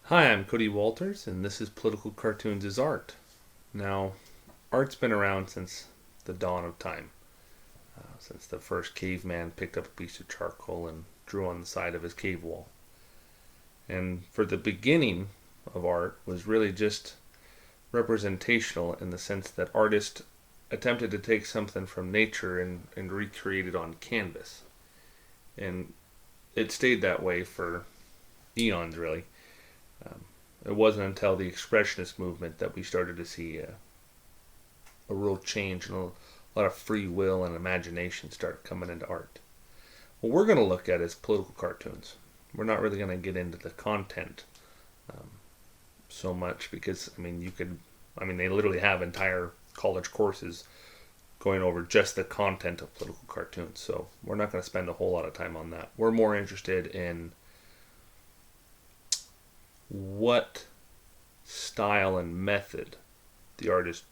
Hi, I'm Cody Walters, and this is Political Cartoons is Art. Now, art's been around since the dawn of time, since the first caveman picked up a piece of charcoal and drew on the side of his cave wall. And for the beginning of art was really just representational in the sense that artists attempted to take something from nature and recreate it on canvas. And it stayed that way for eons, really. It wasn't until the Expressionist movement that we started to see a real change and a lot of free will and imagination start coming into art. What we're going to look at is political cartoons. We're not really going to get into the content so much because, they literally have entire college courses going over just the content of political cartoons. So we're not going to spend a whole lot of time on that. We're more interested in what style and method the artist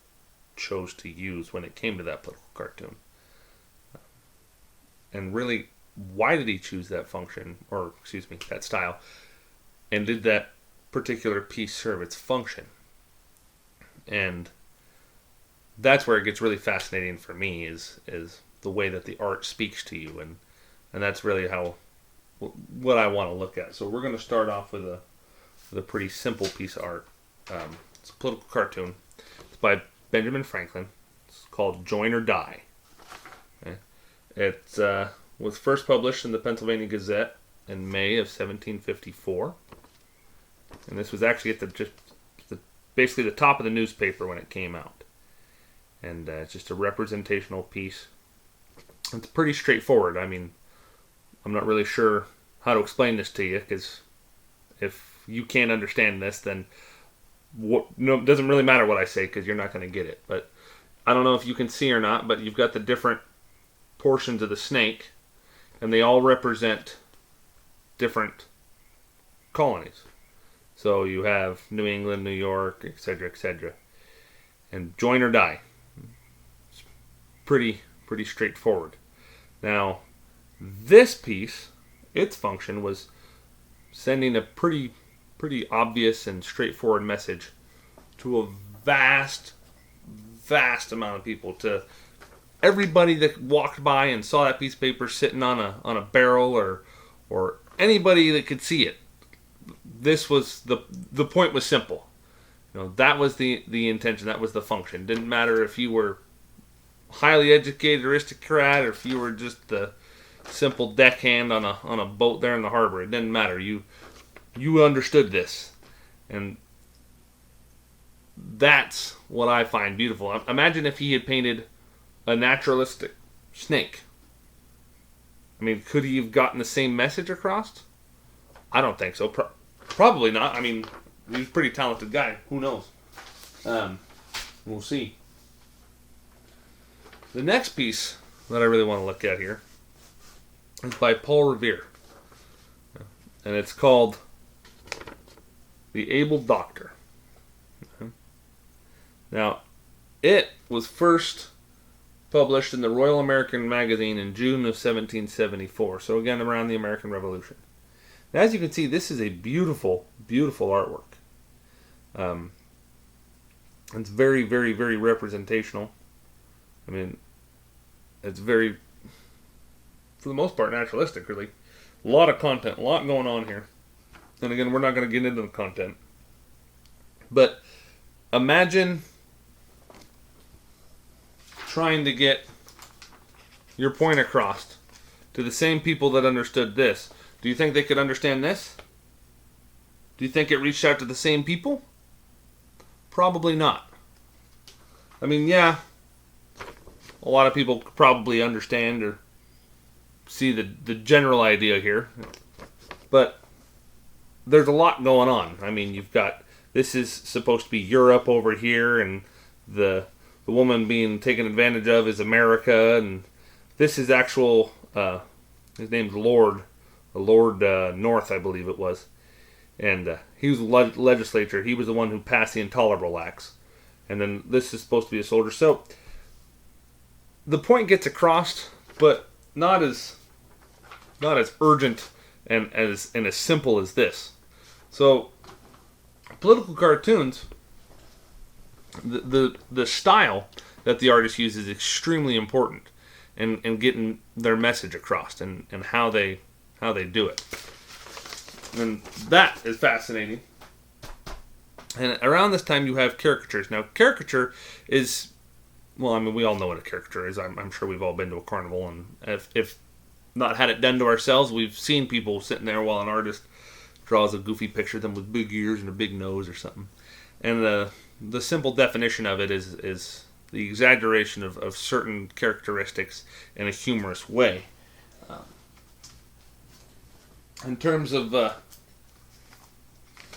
chose to use when it came to that political cartoon. And really, why did he choose that that style? And did that particular piece serve its function? And that's where it gets really fascinating for me is the way that the art speaks to you. And that's really what I want to look at. So we're going to start off with a pretty simple piece of art. It's a political cartoon. It's by Benjamin Franklin. It's called Join or Die. Okay. It was first published in the Pennsylvania Gazette in May of 1754. And this was actually at basically the top of the newspaper when it came out. And it's just a representational piece. It's pretty straightforward. I'm not really sure how to explain this to you because if you can't understand this, then it doesn't really matter what I say because you're not going to get it. But I don't know if you can see or not, but you've got the different portions of the snake, and they all represent different colonies. So you have New England, New York, etc., etc. And join or die. It's pretty straightforward. Now, this piece, its function was sending a pretty obvious and straightforward message to a vast amount of people, to everybody that walked by and saw that piece of paper sitting on a barrel or anybody that could see it. This was the point was simple. That was the intention, that was the function. Didn't matter if you were highly educated aristocrat or if you were just the simple deckhand on a boat there in the harbor. It didn't matter. You understood this. And that's what I find beautiful. Imagine if he had painted a naturalistic snake. Could he have gotten the same message across? I don't think so. Probably not. He's a pretty talented guy. Who knows? We'll see. The next piece that I really want to look at here is by Paul Revere. And it's called The Able Doctor. Now, it was first published in the Royal American Magazine in June of 1774. So again, around the American Revolution. Now, as you can see, this is a beautiful, beautiful artwork. It's very, very, very representational. It's very, for the most part, naturalistic, really. A lot of content, a lot going on here. And again, we're not going to get into the content. But imagine trying to get your point across to the same people that understood this. Do you think they could understand this? Do you think it reached out to the same people? Probably not. Yeah, a lot of people probably understand or see the general idea here. But there's a lot going on. You've got, this is supposed to be Europe over here, and the woman being taken advantage of is America, and this is actual, his name's Lord North, I believe it was. And he was the legislature. He was the one who passed the Intolerable Acts. And then this is supposed to be a soldier. So the point gets across, but not as urgent and as simple as this. So political cartoons, the style that the artist uses is extremely important in getting their message across and how they do it. And that is fascinating. And around this time you have caricatures. Now, caricature is, well, I mean, we all know what a caricature is. I'm sure we've all been to a carnival, and if not had it done to ourselves, we've seen people sitting there while an artist draws a goofy picture of them with big ears and a big nose or something. And the simple definition of it is the exaggeration of certain characteristics in a humorous way. In terms of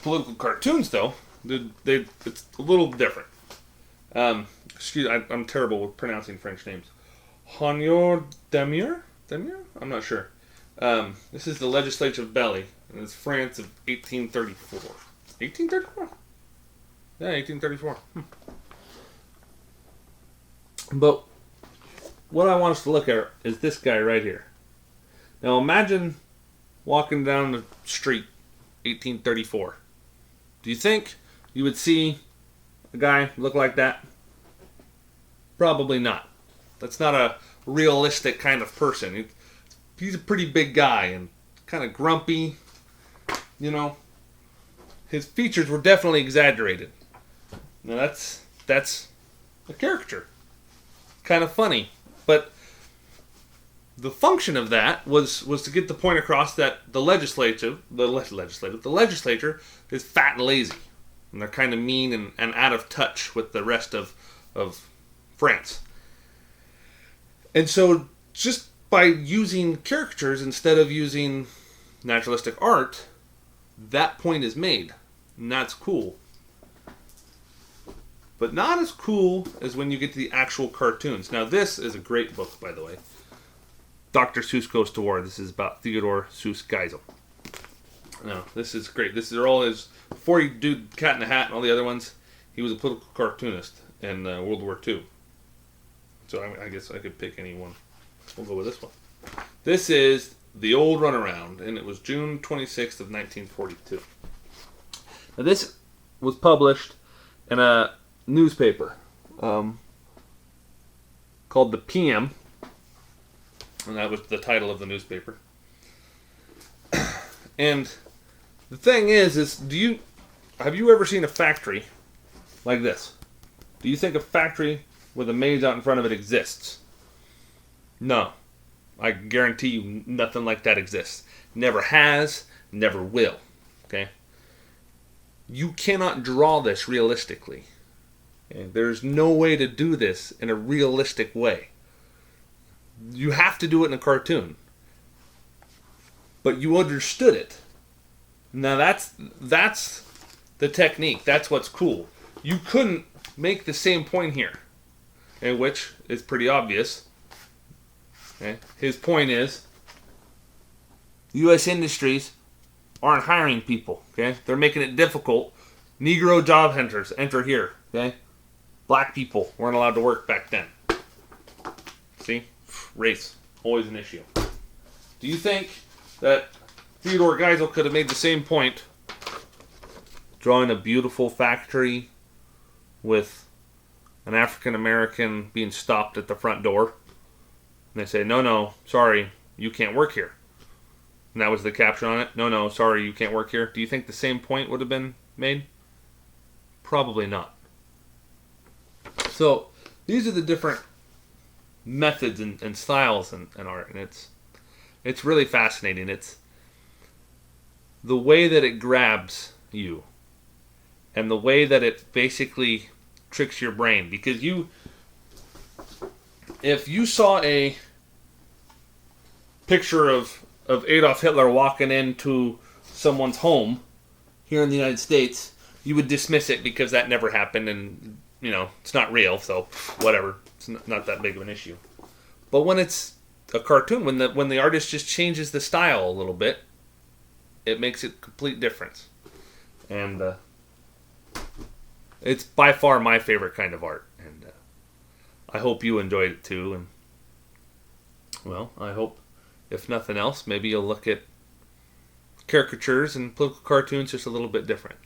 political cartoons, though, it's a little different. I'm terrible with pronouncing French names. Honor Demier? I'm not sure. This is the Legislature of Belly, and it's France of 1834. 1834? Yeah, 1834. But what I want us to look at is this guy right here. Now imagine walking down the street, 1834. Do you think you would see a guy look like that? Probably not. That's not a realistic kind of person. He's a pretty big guy and kind of grumpy. You know, his features were definitely exaggerated. Now that's a caricature. Kind of funny, but the function of that was to get the point across that the legislature is fat and lazy, and they're kind of mean and out of touch with the rest of France. And so just by using caricatures instead of using naturalistic art, that point is made, and that's cool. But not as cool as when you get to the actual cartoons. Now, this is a great book, by the way. Dr. Seuss Goes to War. This is about Theodor Seuss Geisel. Now, this is great. This is all his... Before he did Cat in the Hat and all the other ones, he was a political cartoonist in World War II. So I guess I could pick any one. We'll go with this one. This is The Old Runaround, and it was June 26th of 1942. Now, this was published in a newspaper called the PM, and that was the title of the newspaper. And the thing is have you ever seen a factory like this? Do you think a factory with a maze out in front of it exists? No. I guarantee you nothing like that exists. Never has, never will. Okay? You cannot draw this realistically. Okay? There's no way to do this in a realistic way. You have to do it in a cartoon. But you understood it. Now that's the technique. That's what's cool. You couldn't make the same point here, okay, which is pretty obvious. Okay? His point is, U.S. industries aren't hiring people. Okay, they're making it difficult. Negro job hunters enter here. Okay, black people weren't allowed to work back then. See, race always an issue. Do you think that Theodor Geisel could have made the same point, drawing a beautiful factory with an African American being stopped at the front door? And they say, no, sorry, you can't work here. And that was the caption on it. No, sorry, you can't work here. Do you think the same point would have been made? Probably not. So, these are the different methods and styles in art. And it's really fascinating. It's the way that it grabs you. And the way that it basically tricks your brain. Because if you saw a picture of Adolf Hitler walking into someone's home here in the United States, you would dismiss it because that never happened and, it's not real, so whatever. It's not that big of an issue. But when it's a cartoon, when the artist just changes the style a little bit, it makes a complete difference. And it's by far my favorite kind of art. And I hope you enjoyed it too. And, well, I hope, if nothing else, maybe you'll look at caricatures and political cartoons just a little bit different.